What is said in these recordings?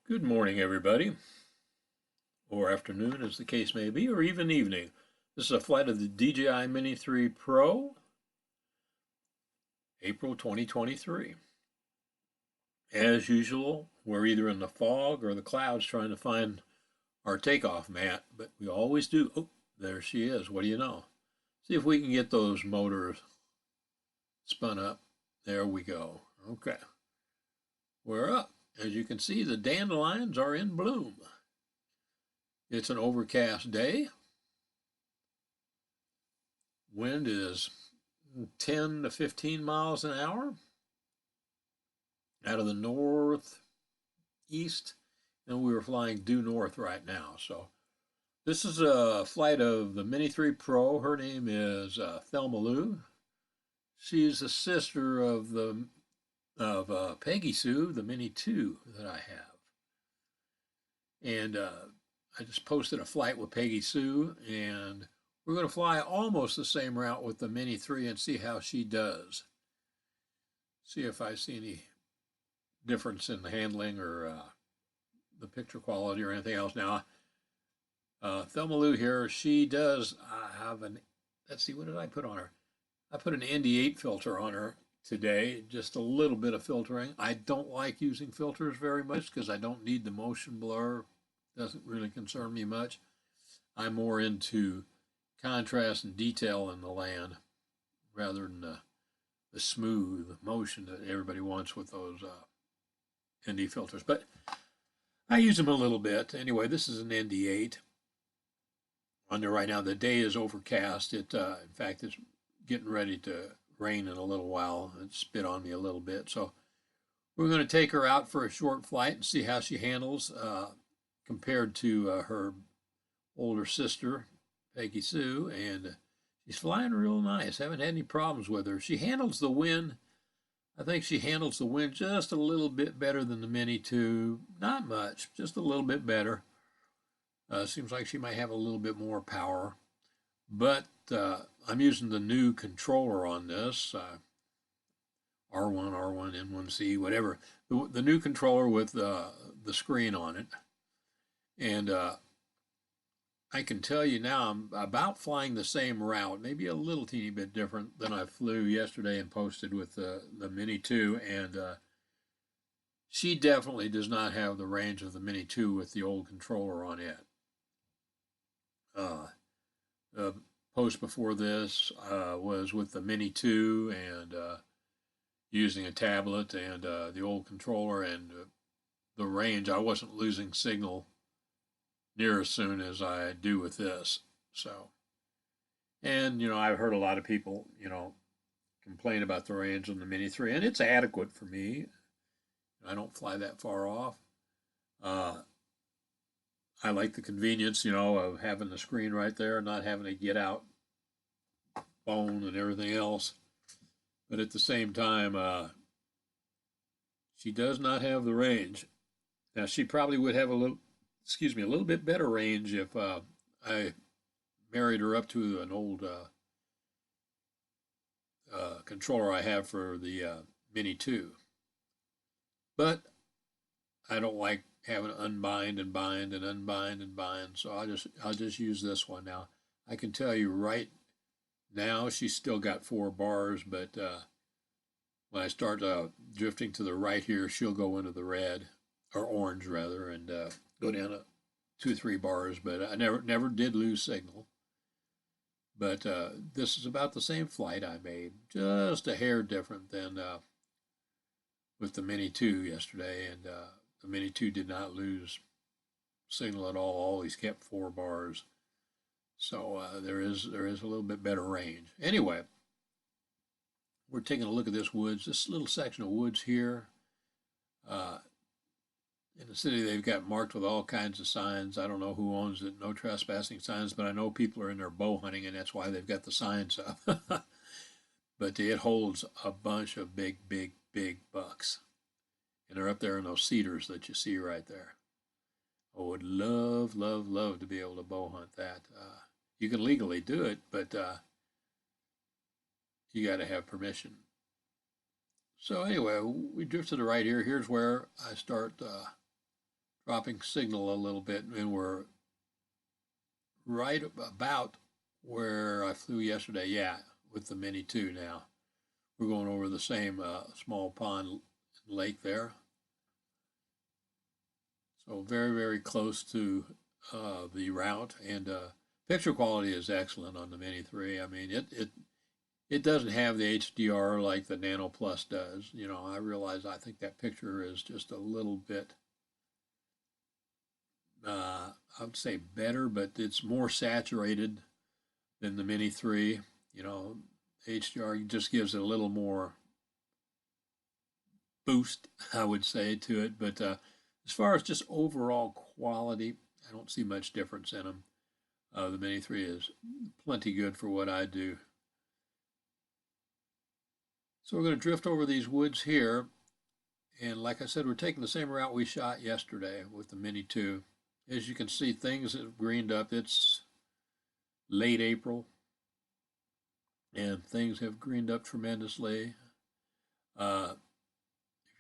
Good morning, everybody, or afternoon, as the case may be, or even evening. This is a flight of the DJI Mini 3 Pro, April 2023. As usual, we're either in the fog or the clouds trying to find our takeoff mat, but we always do. Oh, there she is. What do you know? See if we can get those motors spun up. There we go. Okay. We're up. As you can see, the dandelions are in bloom. It's an overcast day. Wind is 10 to 15 miles an hour out of the northeast, and we were flying due north right now. So this is a flight of the Mini 3 Pro. Her name is Thelma Lou. She's the sister of Peggy Sue, the Mini 2 that I have. And I just posted a flight with Peggy Sue, and we're going to fly almost the same route with the Mini 3 and see how she does. See if I see any difference in the handling or the picture quality or anything else. Now, Thelma Lou here, she does have let's see, what did I put on her? I put an ND8 filter on her today, just a little bit of filtering. I don't like using filters very much because I don't need the motion blur. Doesn't really concern me much. I'm more into contrast and detail in the land rather than the smooth motion that everybody wants with those ND filters. But I use them a little bit. Anyway, this is an ND8 on there right now. The day is overcast. In fact, it's getting ready to rain in a little while. It spit on me a little bit. So we're going to take her out for a short flight and see how she handles compared to her older sister, Peggy Sue, and she's flying real nice. Haven't had any problems with her. She handles the wind. I think she handles the wind just a little bit better than the Mini 2. Not much, just a little bit better. Seems like she might have a little bit more power. But I'm using the new controller on this, R1, R1, N1C, whatever. The new controller with the screen on it. And I can tell you now I'm about flying the same route, maybe a little teeny bit different than I flew yesterday and posted with the Mini 2. And she definitely does not have the range of the Mini 2 with the old controller on it. The post before this was with the Mini 2 and using a tablet and the old controller, and the range, I wasn't losing signal near as soon as I do with this. So, and I've heard a lot of people, complain about the range on the Mini 3, and it's adequate for me. I don't fly that far off. I like the convenience, of having the screen right there, not having to get out phone and everything else. But at the same time, she does not have the range. Now, she probably would have a little bit better range if I married her up to an old controller I have for the Mini 2. But I don't like having to unbind and bind and unbind and bind, so I'll just use this one now. I can tell you right now she's still got 4 bars, but when I start drifting to the right here, she'll go into the red, or orange rather, and go down to 2-3 bars. But I never did lose signal. But this is about the same flight I made, just a hair different than with the Mini 2 yesterday, and the Mini 2 did not lose signal at all. Always kept 4 bars. So there is a little bit better range. Anyway, we're taking a look at this woods, this little section of woods here. In the city, they've got marked with all kinds of signs. I don't know who owns it, no trespassing signs, but I know people are in there bow hunting, and that's why they've got the signs up. But it holds a bunch of big, big, big bucks. And they're up there in those cedars that you see right there. I would love, love, love to be able to bow hunt that. You can legally do it, but you got to have permission. So anyway, we drift to the right here. Here's where I start dropping signal a little bit, and we're right about where I flew yesterday. Yeah, with the Mini 2 now. We're going over the same small pond lake there. So very, very close to the route, and picture quality is excellent on the Mini 3. I mean, it doesn't have the HDR like the Nano Plus does. You know, I realize I think that picture is just a little bit, I would say better, but it's more saturated than the Mini 3. You know, HDR just gives it a little more boost, I would say, to it. But as far as just overall quality, I don't see much difference in them. The Mini 3 is plenty good for what I do. So we're going to drift over these woods here. And like I said, we're taking the same route we shot yesterday with the Mini 2. As you can see, things have greened up. It's late April, and things have greened up tremendously. If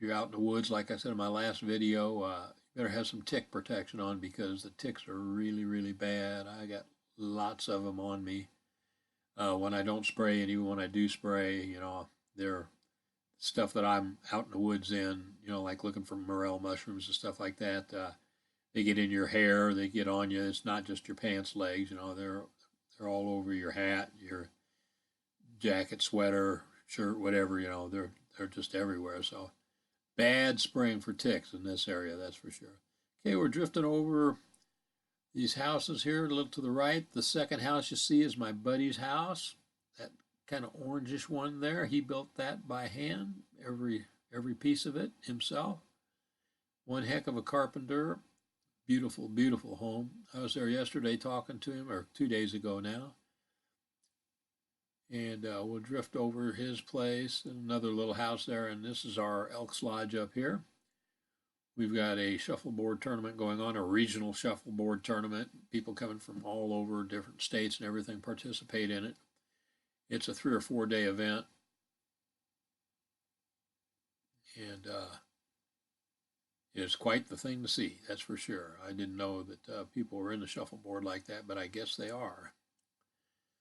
you're out in the woods, like I said in my last video, you better have some tick protection on because the ticks are really, really bad. I got lots of them on me when I don't spray, and even when I do spray, you know, they're stuff that I'm out in the woods in, you know, like looking for morel mushrooms and stuff like that. They get in your hair, they get on you. It's not just your pants legs, you know, they're all over your hat, your jacket, sweater, shirt, whatever, you know, they're just everywhere. So bad spraying for ticks in this area, that's for sure. Okay, we're drifting over these houses here a little to the right. The second house you see is my buddy's house. That kind of orangish one there. He built that by hand, every piece of it himself. One heck of a carpenter. Beautiful, beautiful home. I was there yesterday talking to him, or 2 days ago now. And we'll drift over his place, another little house there, and this is our Elks Lodge up here. We've got a shuffleboard tournament going on, a regional shuffleboard tournament. People coming from all over different states and everything participate in it. It's a 3 or 4 day event. And it's quite the thing to see, that's for sure. I didn't know that people were into shuffleboard like that, but I guess they are.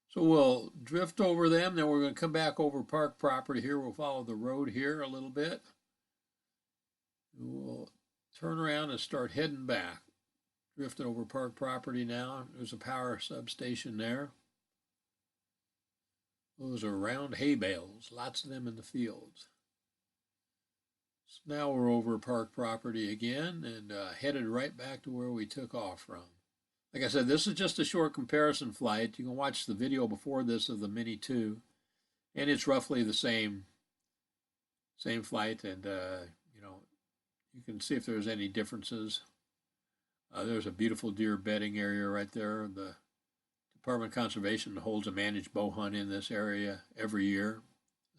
So we'll drift over them, then we're going to come back over park property here. We'll follow the road here a little bit. We'll turn around and start heading back. Drifting over park property now. There's a power substation there. Those are round hay bales, lots of them in the fields. So now we're over park property again and headed right back to where we took off from. Like I said, this is just a short comparison flight. You can watch the video before this of the Mini 2, and it's roughly the same flight, and you know, you can see if there's any differences. There's a beautiful deer bedding area right there. The Department of Conservation holds a managed bow hunt in this area every year,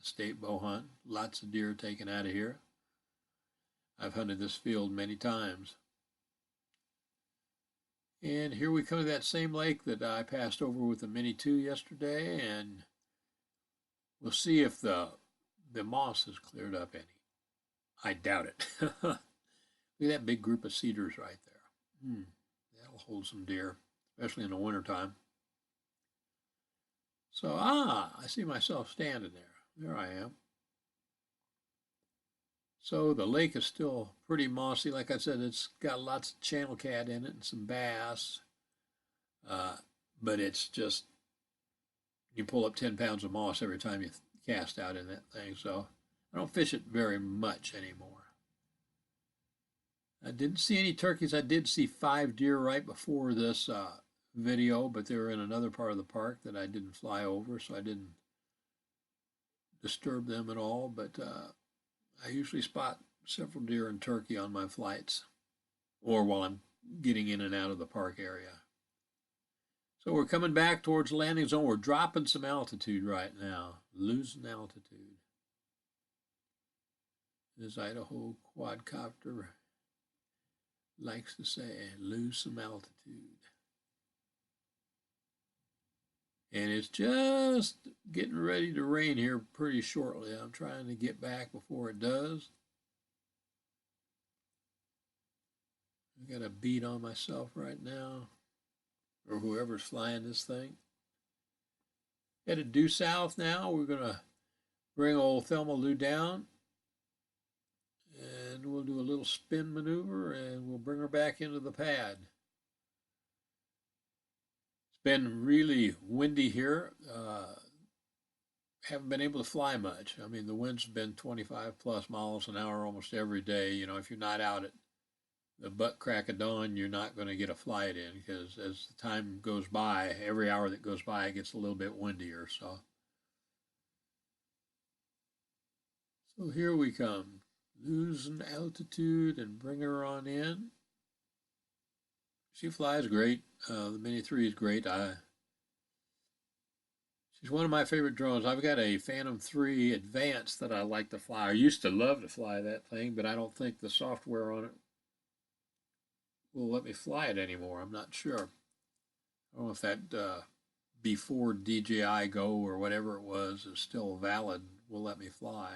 a state bow hunt. Lots of deer taken out of here. I've hunted this field many times. And here we come to that same lake that I passed over with the Mini 2 yesterday, and we'll see if the moss has cleared up any. I doubt it. Look at that big group of cedars right there. That'll hold some deer, especially in the wintertime. So, I see myself standing there. There I am. So the lake is still pretty mossy. Like I said, it's got lots of channel cat in it and some bass. But it's just, you pull up 10 pounds of moss every time you cast out in that thing. So I don't fish it very much anymore. I didn't see any turkeys. I did see 5 deer right before this video, but they were in another part of the park that I didn't fly over, so I didn't disturb them at all. But I usually spot several deer and turkey on my flights or while I'm getting in and out of the park area. So we're coming back towards the landing zone. We're dropping some altitude right now, losing altitude. As Idaho quadcopter likes to say, lose some altitude. And it's just getting ready to rain here pretty shortly. I'm trying to get back before it does. I got a bead on myself right now, or whoever's flying this thing. Headed due south now. We're going to bring old Thelma Lou down, and we'll do a little spin maneuver, and we'll bring her back into the pad. It's been really windy here. Haven't been able to fly much. I mean, the wind's been 25 plus miles an hour almost every day. You know, if you're not out at the butt crack of dawn, you're not going to get a flight in, because as the time goes by, every hour that goes by, it gets a little bit windier. So here we come, losing altitude and bring her on in. She flies great. The Mini 3 is great. She's one of my favorite drones. I've got a Phantom 3 Advanced that I like to fly. I used to love to fly that thing, but I don't think the software on it will let me fly it anymore. I'm not sure. I don't know if that before DJI Go or whatever it was is still valid, will let me fly.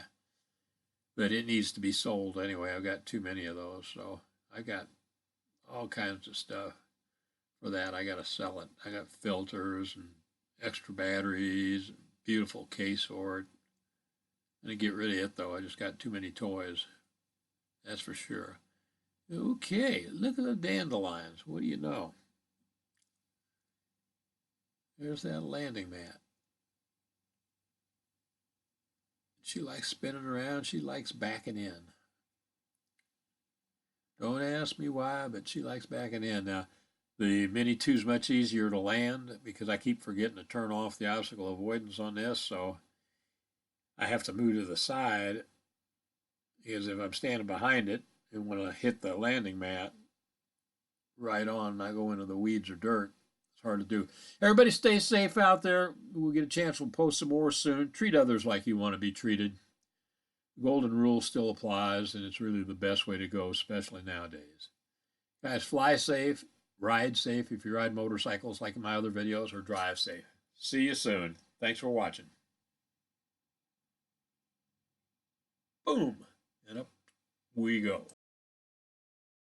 But it needs to be sold anyway. I've got too many of those, so I got all kinds of stuff for that. I got to sell it. I got filters and extra batteries, beautiful case for it. I'm going to get rid of it, though. I just got too many toys. That's for sure. Okay, look at the dandelions. What do you know? There's that landing mat. She likes spinning around. She likes backing in. Don't ask me why, but she likes backing in. Now, the Mini 2 is much easier to land because I keep forgetting to turn off the obstacle avoidance on this, so I have to move to the side, because if I'm standing behind it and when I hit the landing mat right on and I go into the weeds or dirt, it's hard to do. Everybody stay safe out there. We'll get a chance. We'll post some more soon. Treat others like you want to be treated. The golden rule still applies, and it's really the best way to go, especially nowadays. Guys, fly safe. Ride safe if you ride motorcycles like in my other videos, or drive safe. See you soon. Thanks for watching. Boom. And up we go.